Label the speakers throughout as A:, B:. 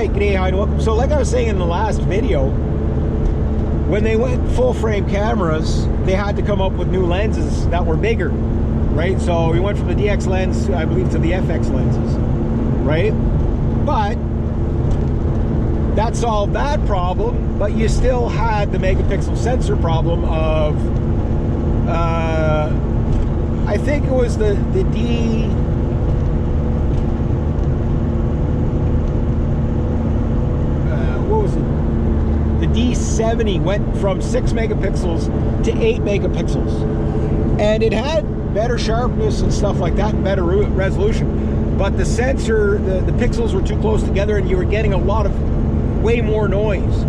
A: Alright, g'day, hi, and welcome. So like I was saying in the last video, when they went full frame cameras, they had to come up with new lenses that were bigger, right? So we went from the DX lens, I believe, to the FX lenses, right? But that solved that problem, but you still had the megapixel sensor problem of, I think it was the D70 went from 6 megapixels to 8 megapixels, and it had better sharpness and stuff like that, and better resolution, but the sensor, the pixels were too close together, and you were getting a lot of way more noise.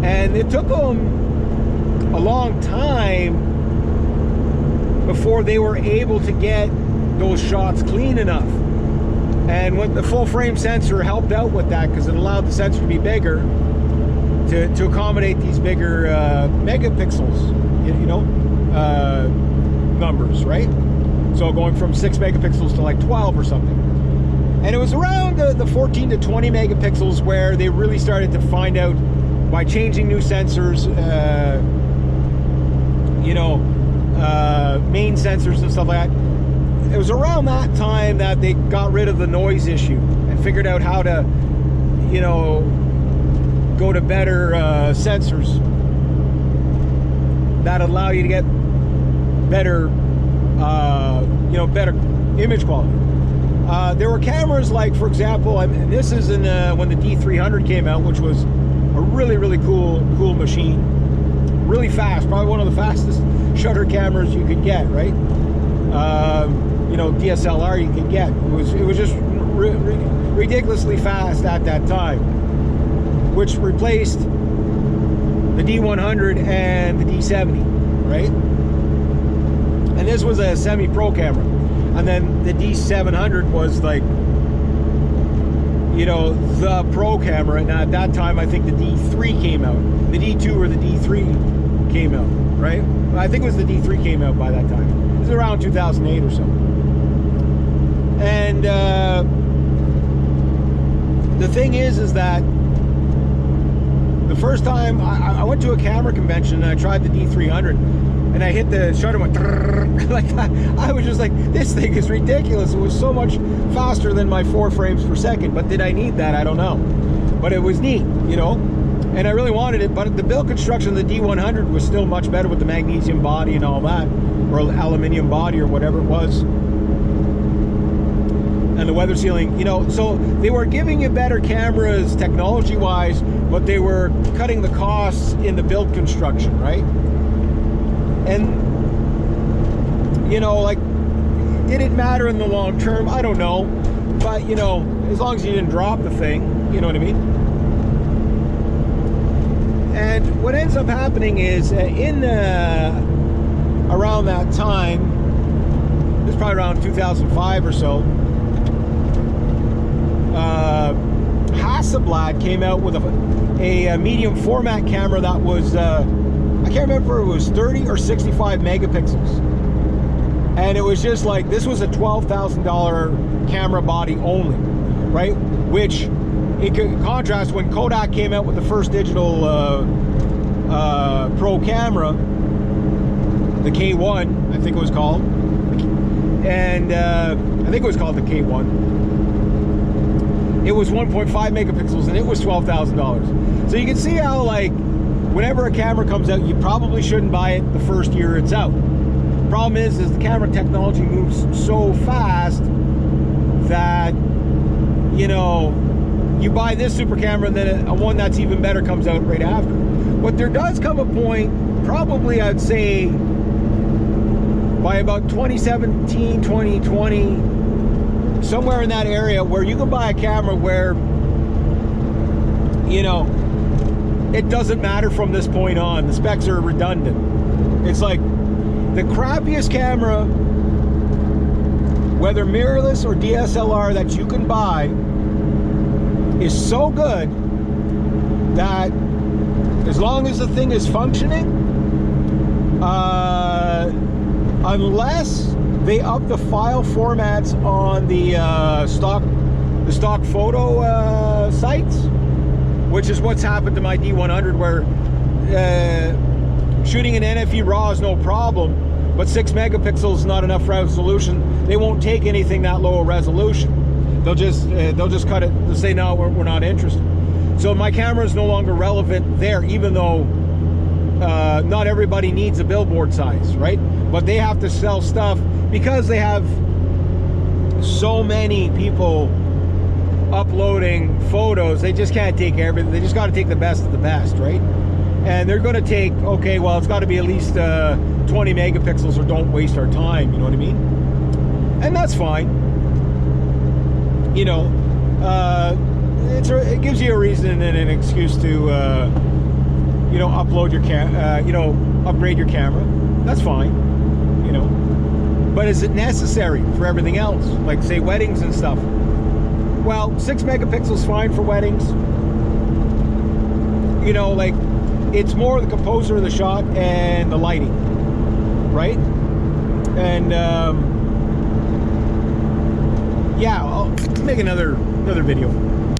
A: And it took them a long time before they were able to get those shots clean enough. And when the full frame sensor helped out with that, because it allowed the sensor to be bigger, to accommodate these bigger megapixels, you know, numbers, right? So going from 6 megapixels to like 12 or something. And it was around the 14 to 20 megapixels where they really started to find out, by changing new sensors, you know, main sensors and stuff like that. It was around that time that they got rid of the noise issue and figured out how to, you know, go to better sensors that allow you to get better, you know, better image quality. There were cameras like, for example, and this is in when the D300 came out, which was a really cool machine, really fast, probably one of the fastest shutter cameras you could get, right? You know, DSLR you could get. It was just ridiculously fast at that time, which replaced the D100 and the D70, right? And this was a semi-pro camera. And then the D700 was like, you know, the pro camera. And at that time, I think the D3 came out. The D2 or the D3 came out, right? I think it was the D3 came out by that time. It was around 2008 or so. And the thing is that the first time I went to a camera convention and I tried the D300, and I hit the shutter and went like that. I was just like, this thing is ridiculous. It was so much faster than my 4 frames per second. But did I need that? I don't know. But it was neat, you know, and I really wanted it. But the build construction of the D100 was still much better with the magnesium body and all that, or aluminum body or whatever it was, and the weather sealing, you know. So they were giving you better cameras technology wise, but they were cutting the costs in the build construction, right? And, you know, like, did it matter in the long term? I don't know. But, you know, as long as you didn't drop the thing, you know what I mean? And what ends up happening is in around that time, it was probably around 2005 or so, Hasselblad came out with a medium format camera that was, I can't remember if it was 30 or 65 megapixels. And it was just like, this was a $12,000 camera body only, right? Which, in contrast, when Kodak came out with the first digital pro camera, the K1, I think it was called, and I think it was called the K1. It was 1.5 megapixels, and it was $12,000. So you can see how, like, whenever a camera comes out, you probably shouldn't buy it the first year it's out. Problem is the camera technology moves so fast that, you know, you buy this super camera and then a one that's even better comes out right after. But there does come a point, probably I'd say by about 2017, 2020, somewhere in that area, where you can buy a camera where, you know, it doesn't matter from this point on. The specs are redundant. It's like the crappiest camera, whether mirrorless or DSLR, that you can buy is so good that as long as the thing is functioning, unless they up the file formats on the stock photo sites, which is what's happened to my D100, where shooting an NFE RAW is no problem, but 6 megapixels is not enough resolution. They won't take anything that low a resolution. They'll just cut it. They'll say, no, we're not interested. So my camera is no longer relevant there, even though not everybody needs a billboard size, right? But they have to sell stuff because they have so many people uploading photos. They just can't take everything. They just got to take the best of the best, right? And they're going to take, okay, well, it's got to be at least 20 megapixels, or don't waste our time. You know what I mean? And that's fine. You know, it gives you a reason and an excuse to, you know, upload your you know, upgrade your camera. That's fine. You know, but is it necessary for everything else, like say weddings and stuff? Well, 6 megapixels fine for weddings. You know, like, it's more the composer of the shot and the lighting, right? And yeah, I'll make another video.